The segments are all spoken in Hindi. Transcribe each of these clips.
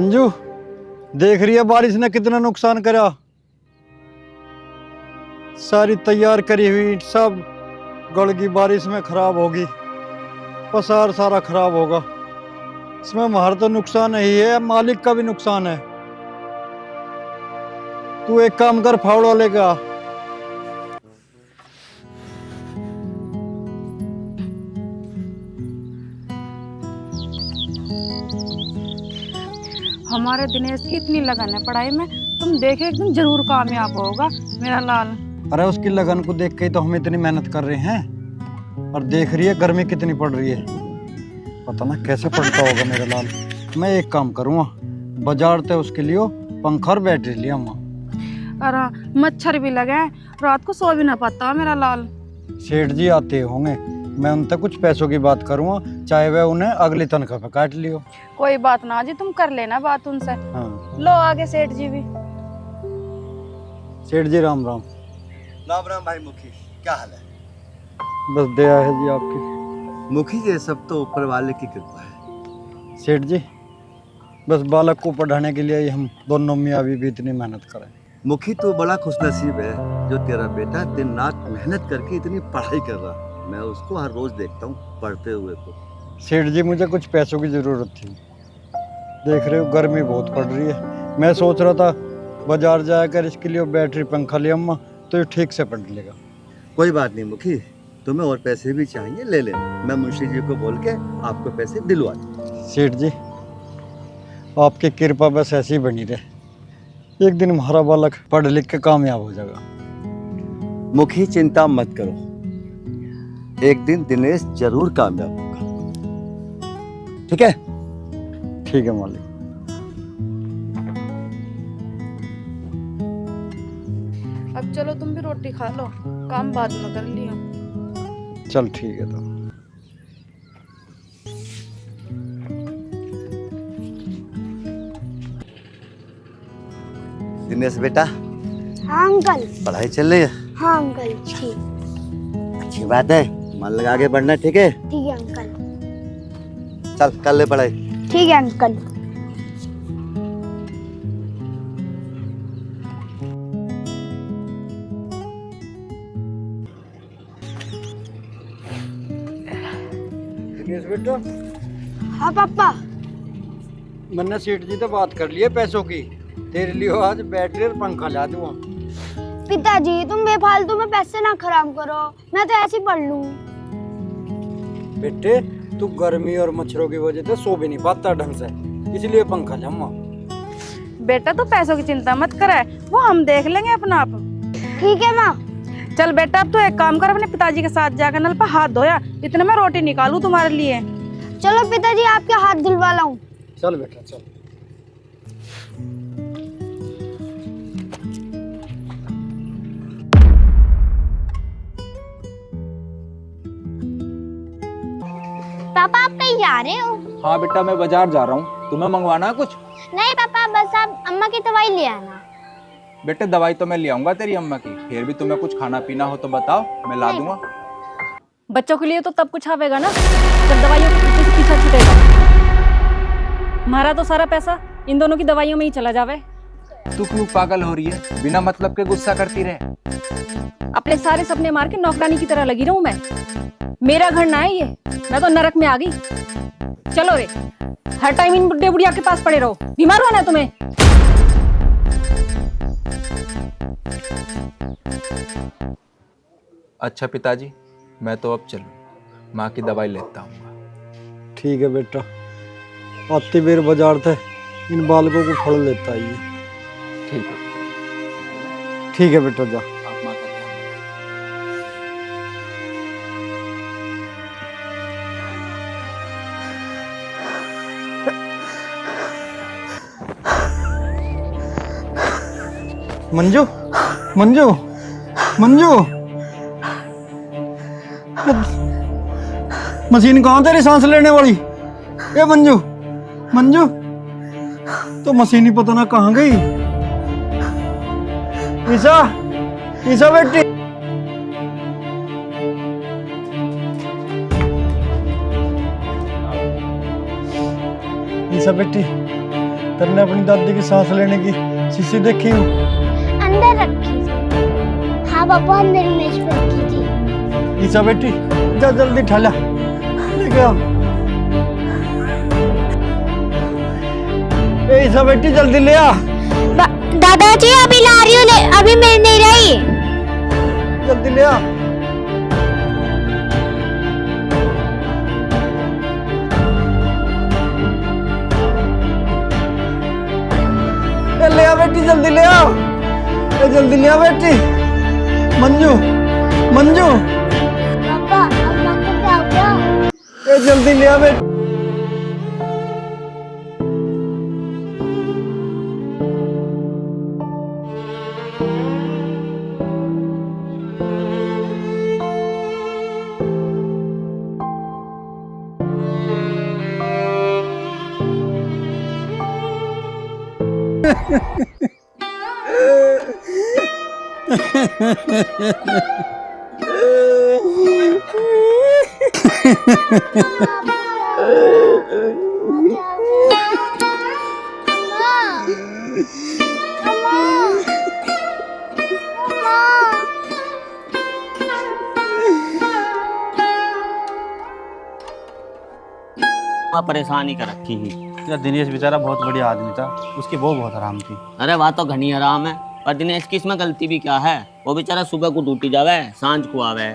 मंजू, देख रही है बारिश ने कितना नुकसान करा। सारी तैयार करी हुई सब गड़गी बारिश में खराब होगी, पसार सारा खराब होगा। इसमें हमारा तो नुकसान ही है, मालिक का भी नुकसान है। तू एक काम कर, फावड़ा लेगा। हमारे दिनेश की इतनी लगन है पढ़ाई में, तुम देखे एक दिन जरूर कामयाब होगा मेरा लाल। अरे उसकी लगन को देख के ही तो हम इतनी मेहनत कर रहे हैं। और देख रही है गर्मी कितनी पड़ रही है, पता ना कैसे पड़ता होगा मेरा लाल। मैं एक काम करूँगा, बाजार से उसके लिए पंखा और बैटरी लिया वहाँ। अरे मच्छर भी लगे हैं, रात को सो भी ना पाता मेरा लाल। सेठ जी आते होंगे, मैं उनसे कुछ पैसों की बात करूँगा, चाहे वह उन्हें अगली तनख्वाह पे काट लियो। कोई बात ना जी, तुम कर लेना बात उनसे। हाँ। लो आगे सेठ जी भी। सेठ जी राम राम। राम राम भाई मुखी, क्या हाल है? बस दया है जी आपकी। मुखी ये सब तो ऊपर वाले की कृपा है। सेठ जी, बस बालक को पढ़ाने के लिए ही हम दोनों मियाँ भी इतनी मेहनत करें। मुखी तो बड़ा खुशनसीब है जो तेरा बेटा दिन रात मेहनत करके इतनी पढ़ाई कर रहा। मैं उसको हर रोज देखता हूँ पढ़ते हुए को। सेठ जी, मुझे कुछ पैसों की ज़रूरत थी। देख रहे हो गर्मी बहुत पड़ रही है। मैं सोच रहा था बाजार जाकर इसके लिए बैटरी पंखा ले अम्मा, तो ये ठीक से पढ़ लेगा। कोई बात नहीं मुखी, तुम्हें और पैसे भी चाहिए ले लेना, मैं मुंशी जी को बोल के आपको पैसे दिलवा दूँ। सेठ जी, आपकी कृपा बस ऐसी बनी रहे, एक दिन हमारा बालक पढ़ लिख के कामयाब हो जाएगा। मुखी चिंता मत करो, एक दिन दिनेश जरूर कामयाब होगा। ठीक है? ठीक है मालिक। अब चलो तुम भी रोटी खा लो, काम बाद में कर लियो। चल ठीक है। तो दिनेश बेटा, हाँ अंकल। पढ़ाई चल रही है? हाँ अंकल, ठीक। अच्छी बात है, मन लगा के पढ़ना। ठीक है? ठीक है अंकल। चल कर ले पढ़ाई। ठीक है अंकल। दिनेश बेटा, हाँ पापा। मैंने सेठ जी से बात कर ली है पैसों की, तेरे लिए आज बैटरी और पंखा ला दूंगा। पिताजी तुम बेफालतू में पैसे ना खराब करो, मैं तो ऐसे ही पढ़ लूँ। बेटे, तू गर्मी और मच्छरों की वजह से सो भी नहीं पाता ढंग से, इसलिए पंखा ले अम्मा। बेटा तू पैसों की चिंता मत करे, वो हम देख लेंगे अपना आप। ठीक है माँ। चल बेटा, अब तू एक काम कर, अपने पिताजी के साथ जाकर नल पर हाथ धोया, इतने में रोटी निकालूं तुम्हारे लिए। चलो पिताजी आपके हाथ धुलवा लाऊं। चल बेटा चल। पापा आप कहीं जा रहे हो? हाँ बेटा, मैं बाजार जा रहा हूँ। तुम्हें मंगवाना है कुछ? नहीं पापा, बस आप अम्मा की दवाई ले आना। बेटे दवाई तो मैं ले आऊंगा तेरी अम्मा की, फिर भी तुम्हें कुछ खाना पीना हो तो बताओ, मैं ला दूंगा। बच्चों के लिए तो तब कुछ आवेगा ना जब दवाइयों के पीछे छूटेगा। हमारा तो सारा पैसा इन दोनों की दवाइयों में ही चला जावे। तू क्यों पागल हो रही है, बिना मतलब के गुस्सा करती रहे। अपने सारे सपने मार के नौकरानी की तरह लगी रहूं मैं? मेरा घर ना है ये, मैं तो नरक में आ गई। चलो रे, हर टाइम इन बुढ़े बुढ़िया के पास पड़े रहो, बीमार होना है तुम्हें। अच्छा पिताजी, मैं तो अब चलूं, माँ की दवाई लेता हूँ। ठीक है बेटा, आती बेर बाजार थे इन बालकों को फल लेता ही है। ठीक है। ठीक है बेटा, जा। आप माँ का ध्यान रखो। मंजू, मंजू, मंजू, मशीन कहाँ तेरी सांस लेने वाली? ए मंजू, मंजू, तो मशीन ही पता ना कहाँ गई। ईसा, ईसा बेटी। ईसा बेटी, तेने अपनी दादी की सांस लेने की शीशी देखी हूँ? अंदर रखी थी। हाँ पापा, अंदर मेज पे रखी थी। ईसा बेटी, जा जल्दी ठाला लेके आओ। ए ईसा बेटी, जल्दी ले आ। दादाजी अभी ला रही हूँ, अभी मैं नहीं रही। जल्दी ले आ। ले आ बेटी, जल्दी ले आ। जल्दी ले आ बेटी। मंजू, मंजू, पापा अम्मा को क्या हो गया? जल्दी ले आ बेटी। परेशानी कर रखी ही। यार दिनेश बेचारा बहुत बढ़िया आदमी था, उसकी वो बहुत हराम थी। अरे वाह तो घनी हराम है, पर दिनेश की इसमें गलती भी क्या है? वो बेचारा सुबह को ड्यूटी जावे, सांझ को आवे।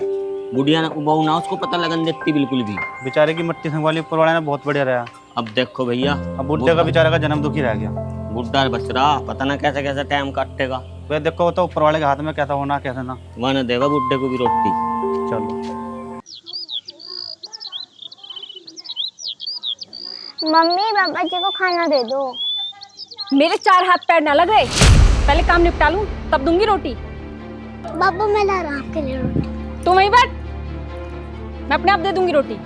बुढ़िया ना बहू ना उसको पता लगन देती बिल्कुल भी। बेचारे की मट्टी संगवाली ऊपर वाले ने बहुत बढ़िया रहा। अब देखो भैया, अब बुढ़े का बेचारा का जन्म दुखी रह गया। बुढ़ा बच रहा, पता ना कैसे कैसे टाइम काटेगा। वह देखो तो ऊपर वाले के हाथ में कैसा होना कैसा ना। वह न देगा बुढ़े को भी रोटी। चलो मम्मी पापा जी को खाना दे दो। मेरे 4 हाथ पैर ना लगे, पहले काम निपटा लूं तब दूंगी रोटी। पापा मैं ला रहा हूँ आपके लिए रोटी। तू वहीं बैठ, मैं अपने आप दे दूंगी रोटी।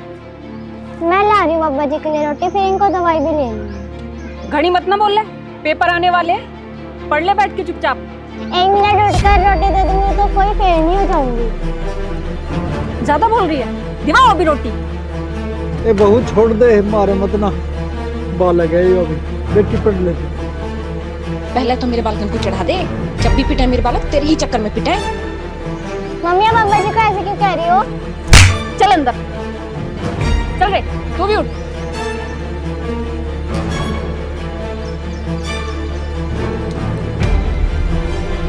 मैं ला रही हूँ पापा जी के लिए रोटी, फिर इनको दवाई भी लेनी है। घड़ी मत ना बोल ले, पेपर आने वाले हैं, पढ़ ले बैठ के चुपचाप। 1 मिनट उठकर रोटी दे दूंगी तो कोई फेल नहीं हो जाऊंगी। ज्यादा बोल रही है, दिखाओ अभी रोटी। ए बहू छोड़ दे, मारे मत ना, बालक है ये अभी, बेटी पढ़ लेती। पहले तो मेरे बालकन को चढ़ा दे, जब भी पिटाए मेरे बालक तेरे ही चक्कर में पिटाए। मम्मी आप पापा जी को ऐसे क्यों कह रही हो? चल अंदर, चल रे तू भी उठ।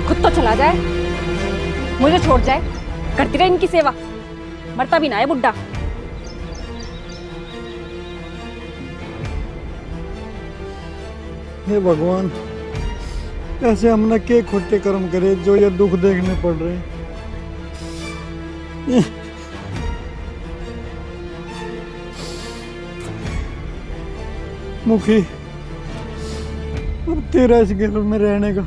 खुद तो चला जाए, मुझे छोड़ जाए, करती रहे इनकी सेवा, मरता भी ना है बुड्ढा। हे भगवान, ऐसे हमने के खोटे कर्म करे जो ये दुख देखने पड़ रहे हैं। मुखी, अब तेरा इस घर में रहने का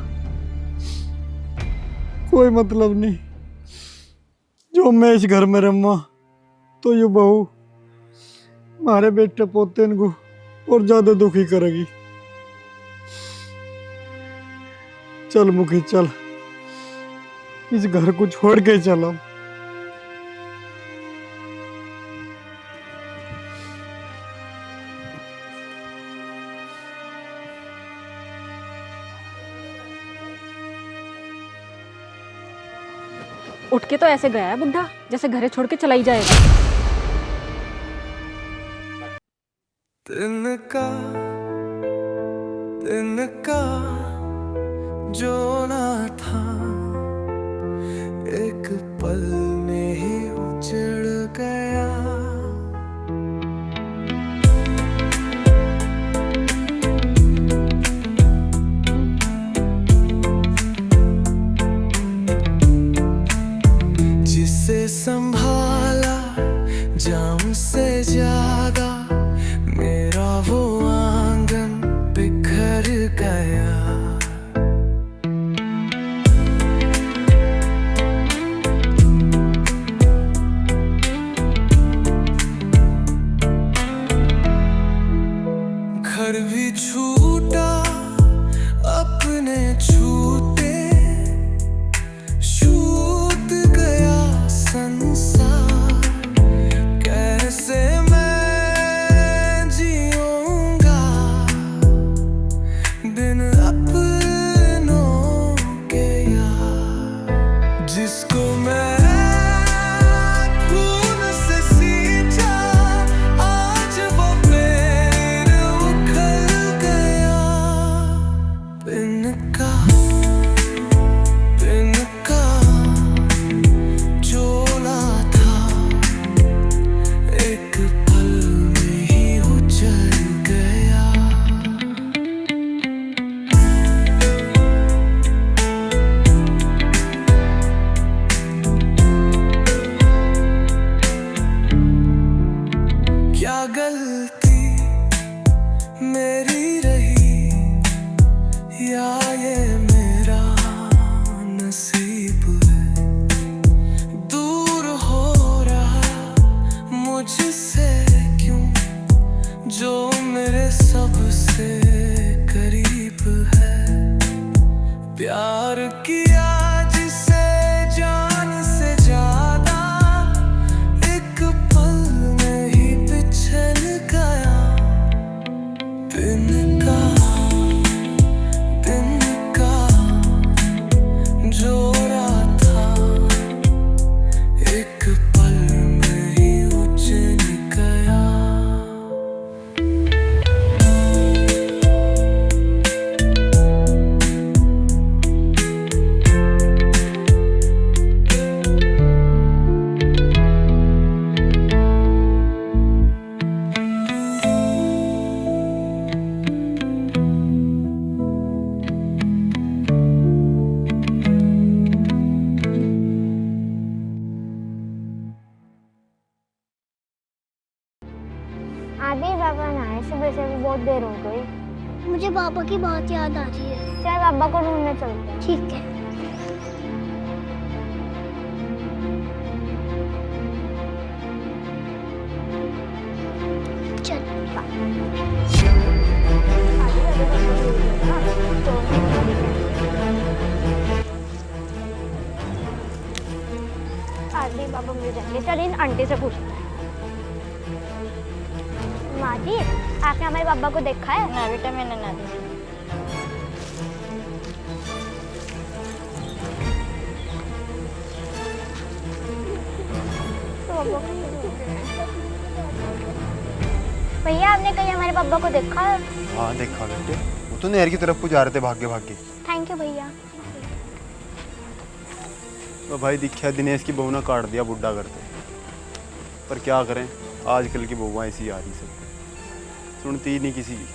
कोई मतलब नहीं। जो मैं इस घर में रहूंगा तो ये बहू हमारे बेटे पोते इनको और ज्यादा दुखी करेगी। चल मुखी चल, इस घर को छोड़ के चलो। उठ के तो ऐसे गया है बुड्ढा जैसे घरे छोड़ के चला ही जाएगा। तिनका जो ना था एक पल में ही उजड़ गया। जिसे संभाला जाम से ज्यादा मेरा वो आंगन बिखर गया। घर भी छूटा अपने छूते, छूट गया संसार। कैसे मैं पापा की बहुत याद आ रही है। चल पापा को ढूंढने चलते हैं। ठीक है। आदि पापा मिल जाएंगे। चल इन आंटी से पूछते हैं। माँ जी, आपने हमारे पापा को देखा है? ना बेटा, मैंने ना देखा। भैया, आपने कहीं हमारे पापा को देखा है? हाँ देखा बेटे, वो तो नहर की तरफ को जा रहे थे भागे भागे। थैंक यू भैया। तो भाई दिखा दिनेश की बहू ने काट दिया बुढ़ा करते, पर क्या करें, आजकल की बहुआ ऐसी आ रही सब, सुनती ही नहीं किसी की।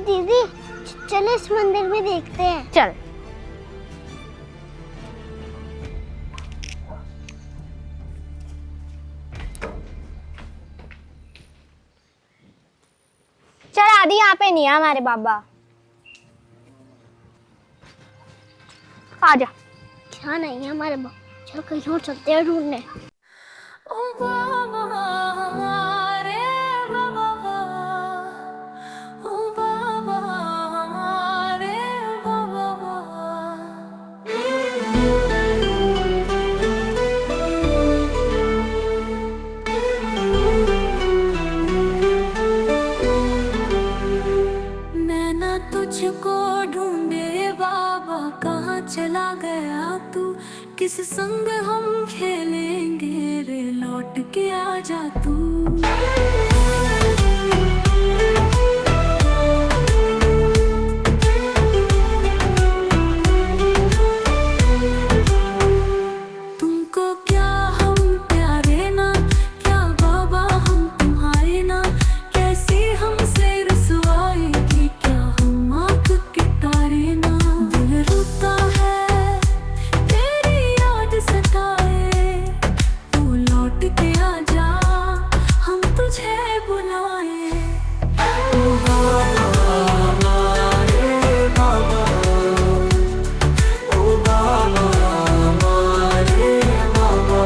दीदी चलो इस मंदिर में देखते हैं। चल। चल आदि, यहाँ पे नहीं है हमारे बाबा। आजा। क्या नहीं है हमारे बाबा? चल कहीं और चलते हैं ढूंढने। नैना तुझको ढूंढे बाबा, कहाँ चला गया तू? किस संग हम खेलेंगे रे, लौट के आ जा तू। तुमको क्या हम प्यारे ना, क्या बाबा हम तुम्हारे ना, कैसी हमसे रसवाई की, क्या हम आँख के तारे ना। दिल रोता है तेरी याद सताए, तू लौट के आ जा, हम तुझे बुलाए। ओ बाबा रे बाबा, ओ बाबा रे बाबा।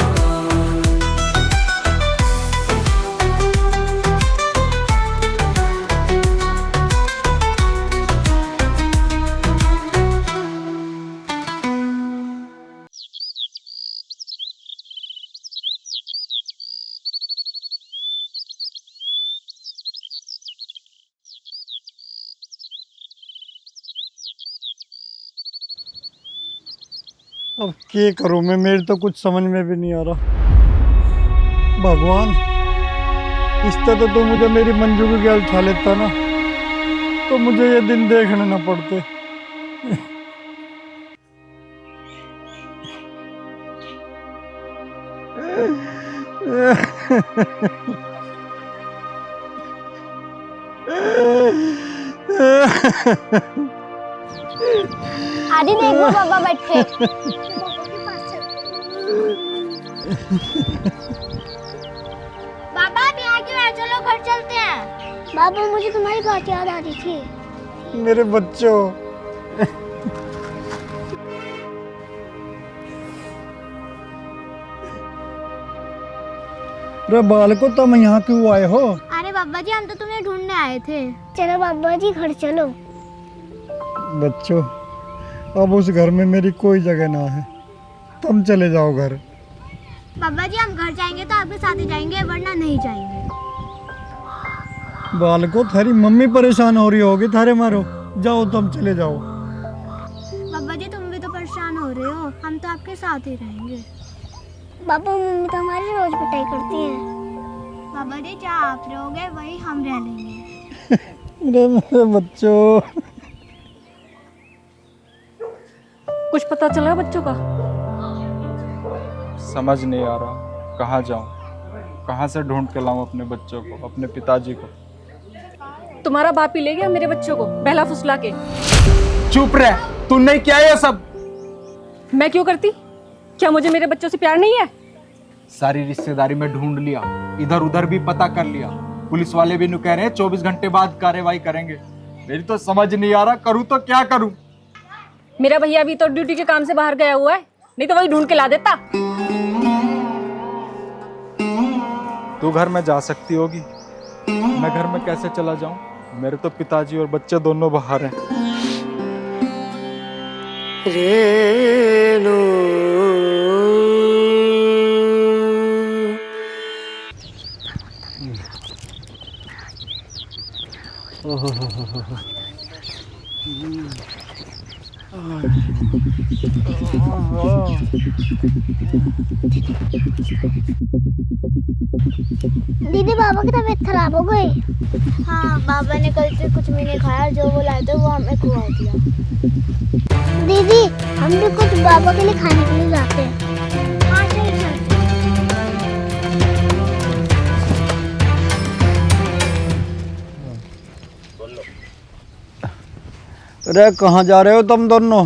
अब क्या करूं मैं, मेरे तो कुछ समझ में भी नहीं आ रहा। भगवान, इस तरह तो मुझे मेरी मंजू की गैल उठा लेता ना, तो मुझे ये दिन देखने ना पड़ते। आदि देखो पापा बैठे। पापा आप यहाँ क्यों है? चलो घर चलते हैं। बाबा मुझे तुम्हारी बात याद आ रही थी। मेरे बच्चों, अरे बालको, तुम यहाँ क्यों आए हो? अरे बाबा जी, हम तो तुम्हें ढूंढने आए थे। चलो बाबा जी घर चलो। बच्चों, अब उस घर में मेरी कोई जगह ना है, तुम चले जाओ घर। बाबा जी हम घर जाएंगे तो आपके साथ ही जाएंगे, वरना नहीं जाएंगे। बालको, थारी मम्मी परेशान हो रही होगी थारे मारो, जाओ तुम चले जाओ। बाबा जी तुम भी तो परेशान हो रहे हो, हम तो आपके साथ ही रहेंगे। बाबा मम्मी तो हमारी रोज पिटाई करती हैं। बाबा जी जहाँ आप रहोगे वही हम रह लेंगे। अरे मेरे बच्चों, कुछ पता चला बच्चों का? समझ नहीं आ रहा कहाँ जाऊँ, कहाँ से ढूंढ के लाऊं अपने बच्चों को, अपने पिताजी को। तुम्हारा बाप ही ले गया मेरे बच्चों को बहला फुसला के। चुप रह, तू नहीं क्या ये सब? मैं क्यों करती? क्या मुझे मेरे बच्चों से प्यार नहीं है? सारी रिश्तेदारी में ढूंढ लिया, इधर उधर भी पता कर लिया, पुलिस वाले भी नु कह रहे हैं 24 घंटे बाद कार्रवाई करेंगे। मेरी तो समझ नहीं आ रहा, करूँ तो क्या करूँ। मेरा भैया भी तो ड्यूटी के काम से बाहर गया हुआ है, नहीं तो वही ढूंढ के ला देता। तू घर में जा सकती होगी, मैं घर में कैसे चला जाऊं? मेरे तो पिताजी और बच्चे दोनों बाहर हैं। दीदी बाबा की तबीयत खराब हो गई। हाँ, बाबा ने कल से कुछ भी नहीं खाया, जो वो लाए थे वो हमें खुआ दिया। दीदी हम भी कुछ बाबा के लिए खाने के लिए लाते हैं। हाँ चल चल। अरे कहाँ जा रहे हो तुम दोनों?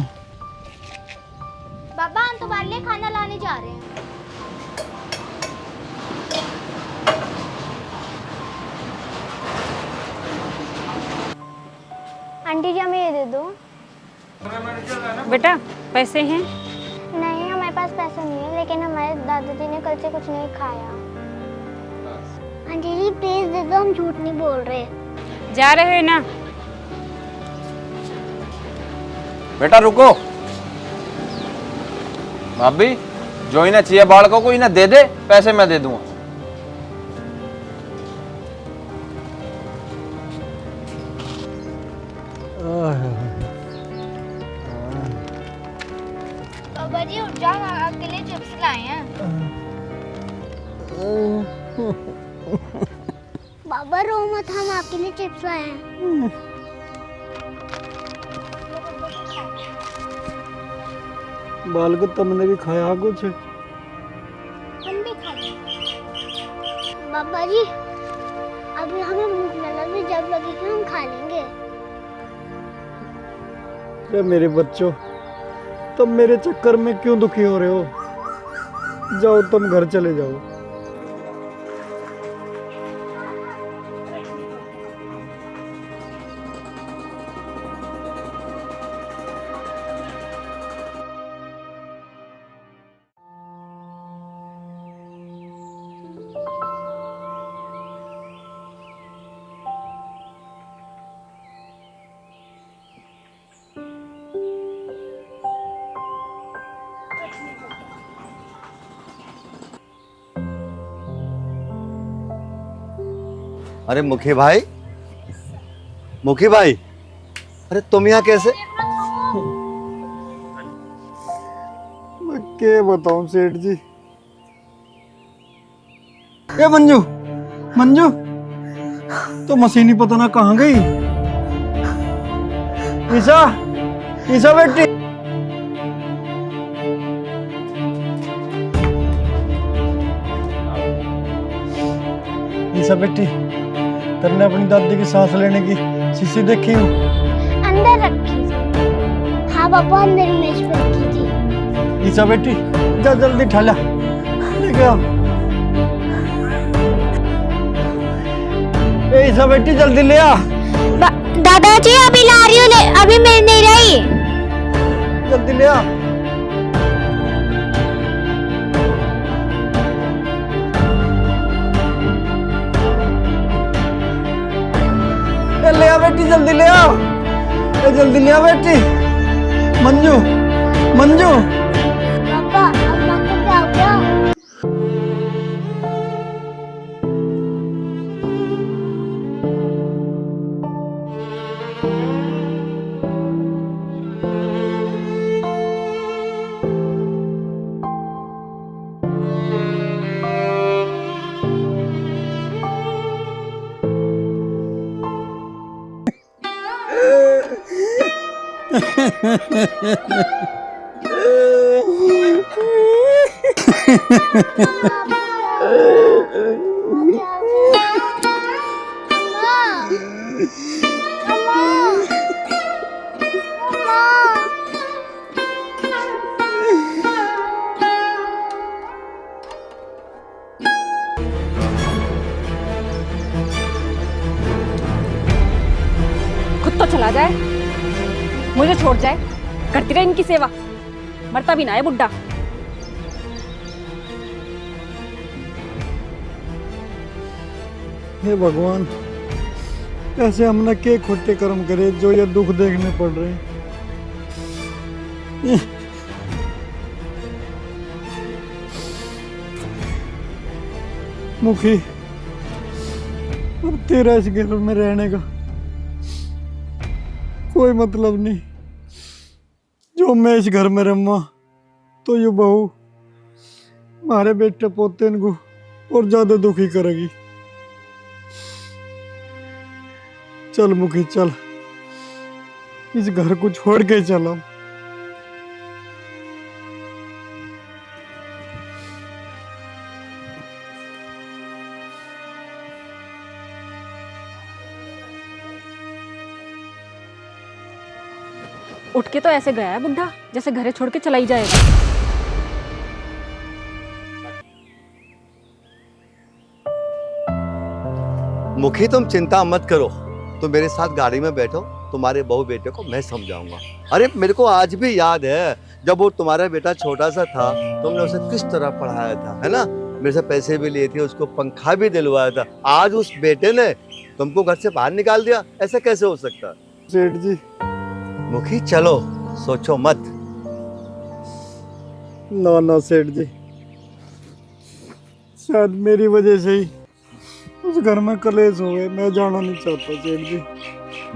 बाबा हम तुम्हारे लिए खाना लाने जा रहे हैं। आंटी जी हमें ये दे दो। बेटा पैसे हैं? नहीं हमारे पास पैसे नहीं है, लेकिन हमारे दादाजी ने कल से कुछ नहीं खाया। आंटी जी प्लीज दे दो, हम झूठ नहीं बोल रहे। जा रहे हो ना? बेटा रुको, भाभी जो इन्हें चाहिए बालकों को इन्हें दे दे, पैसे मैं दे दूंगा। बाबा जी उठ जाओ, आपके लिए चिप्स लाए हैं। बाबा रो मत, हम आपके लिए चिप्स लाए हैं। बालक तुमने भी खाया कुछ? हम भी खाए। बाबा जी अभी हमें भूख न लगी, जब लगेगी हम खा लेंगे। अरे मेरे बच्चों, तुम मेरे चक्कर में क्यों दुखी हो रहे हो? जाओ तुम घर चले जाओ। अरे मुखी भाई, मुखी भाई, अरे तुम यहाँ कैसे? मैं क्या बताऊं सेठ जी। ए मंजू, मंजू तो मशीनी पता ना कहाँ गई। ईशा, ईशा बेटी। ईशा बेटी, तुमने अपनी दादी की सांस लेने की शीशी देखी हो? अंदर रखी थी। हाँ पापा अंदर मेज पे रखी थी। ईशा बेटी जा जल्दी ठाला लेके आओ। ए ईशा बेटी जल्दी ले आ। दादाजी अभी ला रही हूँ, अभी मिल नहीं रही। जल्दी ले आ। ले आ बेटी, जल्दी ले आ। जल्दी ले आ बेटी। मंजू, मंजू। पापा अम्मा को क्या हो गया? छोड़ जाए, करती रहे इनकी सेवा, मरता भी ना है बुड्ढा। हे भगवान, ऐसे हमने के खोटे कर्म करे जो ये दुख देखने पड़ रहे हैं। मुखी, अब तेरा इस घर में रहने का कोई मतलब नहीं। जो मैं इस घर में रहूंगा तो ये बहू हमारे बेटे पोते को और ज्यादा दुखी करेगी। चल मुखी चल, इस घर को छोड़ के चलो। उठ के तो ऐसे गया है बुड्ढा जैसे घरे छोड़ के चला ही जाएगा। मुखी तुम चिंता मत करो, तुम मेरे साथ गाड़ी में बैठो, तुम्हारे बहू बेटे को मैं समझाऊंगा। अरे मेरे को आज भी याद है जब वो तुम्हारा बेटा छोटा सा था, तुमने उसे किस तरह पढ़ाया था, है ना? मेरे से पैसे भी लिए थे, उसको पंखा भी दिलवाया था। आज उस बेटे ने तुमको घर से बाहर निकाल दिया, ऐसा कैसे हो सकता है? सेठ जी, मुखी चलो, सोचो मत। ना ना सेठ जी, शायद मेरी वजह से ही उस घर में कलेश हो गए। मैं जाना नहीं चाहता सेठ जी।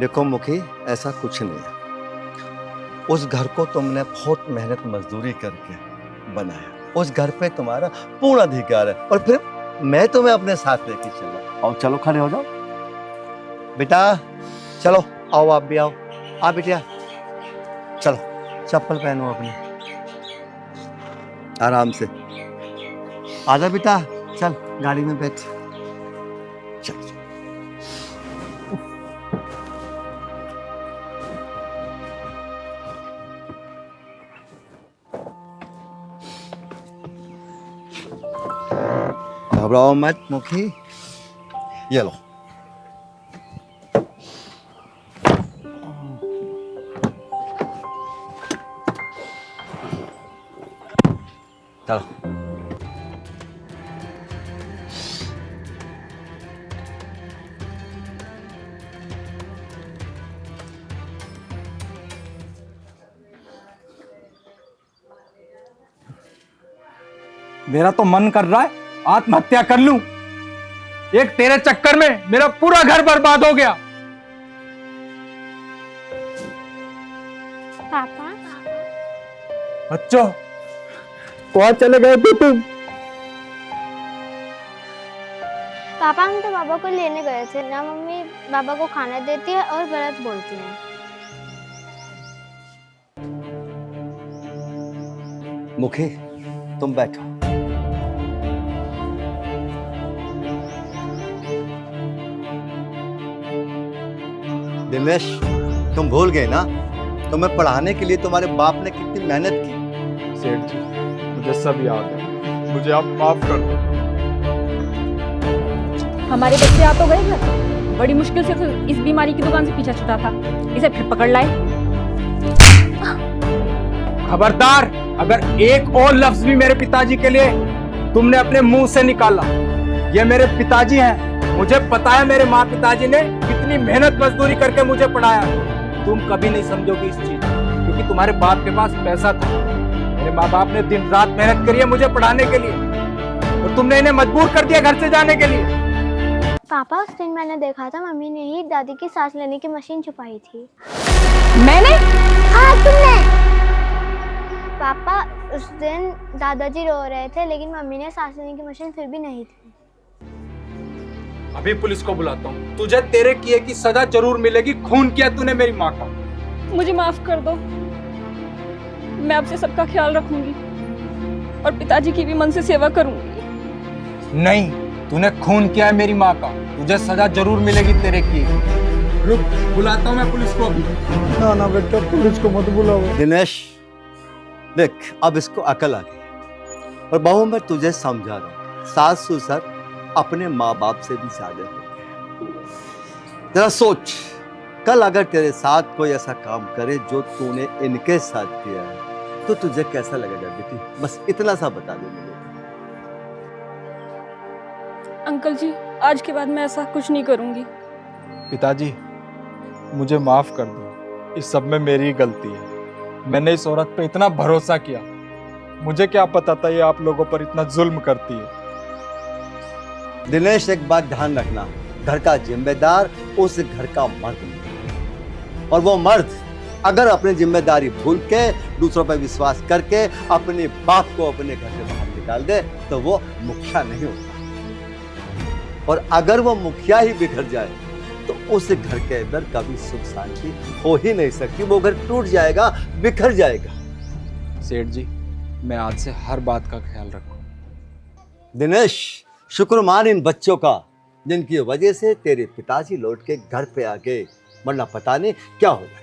देखो मुखी, ऐसा कुछ नहीं है। उस घर को तुमने बहुत मेहनत मजदूरी करके बनाया, उस घर पे तुम्हारा पूर्ण अधिकार है, और फिर मैं तुम्हें अपने साथ लेके चला। आओ चलो, खड़े हो जाओ बेटा, चलो आओ, आप भी आओ। आ बेटिया, चलो चप्पल पहनो अपनी, आराम से। आजा बेटा, चल गाड़ी में बैठ, चल। घबराओ मत मुखी, ये लो। चलो मेरा तो मन कर रहा है आत्महत्या कर लूं। एक तेरे चक्कर में मेरा पूरा घर बर्बाद हो गया। पापा, बच्चों, कहाँ चले गए थे तुम? पापा हम तो बाबा को लेने गए थे ना। मम्मी बाबा को खाना देती है और गलत बोलती है। मुखी तुम बैठो। दिनेश, तुम भूल गए ना, तुम्हें पढ़ाने के लिए तुम्हारे बाप ने कितनी मेहनत की। सेठ जी, मुझे सब याद है, मुझे आप माफ कर दो। हमारे बच्चे आ तो गए घर, बड़ी मुश्किल से तो इस बीमारी की दुकान से पीछा छुटा था, इसे फिर पकड़ लाए। खबरदार, अगर एक और लफ्ज भी मेरे पिताजी के लिए तुमने अपने मुंह से निकाला, ये मेरे पिताजी हैं। मुझे पता है मेरे माँ पिताजी ने कितनी मेहनत मजदूरी करके मुझे पढ़ाया। तुम कभी नहीं समझोगे इस चीज, क्योंकि तुम्हारे बाप के पास पैसा था। मेरे माँ बाप ने दिन रात मेहनत करी है मुझे पढ़ाने के लिए, और तुमने इन्हें मजबूर कर दिया घर से जाने के लिए। पापा, उस दिन मैंने देखा था मम्मी ने ही दादी की सांस लेने की मशीन छुपाई थी। मैंने? हाँ, तुमने। पापा, उस दिन दादाजी रो रहे थे, लेकिन मम्मी ने सांस लेने की मशीन फिर भी नहीं थी। अभी पुलिस को बुलाता हूँ, तुझे तेरे किए की सजा जरूर मिलेगी। खून किया तूने मेरी माँ का। मुझे माफ कर दो, मैं आपसे सबका ख्याल रखूंगी और पिताजी की भी मन से सेवा करूंगी। नहीं, तूने खून किया है मेरी माँ का, तुझे सजा जरूर मिलेगी तेरे की। रुक, बुलाता हूँ मैं पुलिस को अभी। ना ना बेटा, पुलिस को मत बुलाओ। दिनेश देख, अब इसको अकल आ गई, और बहू मैं तुझे समझा रहा हूँ, सास ससुर अपने माँ बाप से भी ज्यादा होते हैं। जरा सोच, कल अगर तेरे साथ कोई ऐसा काम करे जो तूने इनके साथ किया है तो तुझे कैसा लगेगा बेटी? बस इतना सा बता दे मुझे। अंकल जी, आज के बाद मैं ऐसा कुछ नहीं करूंगी। पिताजी, मुझे माफ कर दो, इस सब में मेरी ही गलती है। मैंने इस औरत पे इतना भरोसा किया, मुझे क्या पता था ये आप लोगों पर इतना जुल्म करती है। दिनेश, एक बात ध्यान रखना, घर का जिम्मेदार उस घर का मर्द है। और वो मर्द अगर अपनी जिम्मेदारी भूल के दूसरों पर विश्वास करके अपने बाप को अपने घर से बाहर निकाल दे तो वो मुखिया नहीं होता। और अगर वो मुखिया ही बिखर जाए तो उस घर के अंदर कभी सुख शांति हो ही नहीं सकती। वो घर टूट जाएगा, बिखर जाएगा। सेठ जी, मैं आज से हर बात का ख्याल रखूंगा। दिनेश, शुक्र मान इन बच्चों का जिनकी वजह से तेरे पिताजी लौट के घर पे आ गए, वरना पता नहीं क्या हो जाता।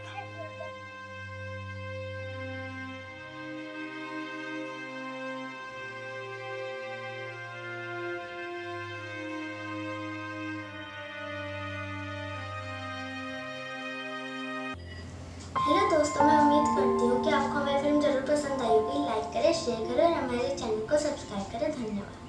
हेलो दोस्तों, मैं उम्मीद करती हूँ कि आपको हमारी फिल्म जरूर पसंद आई होगी। लाइक करें, शेयर करें और हमारे चैनल को सब्सक्राइब करें। धन्यवाद।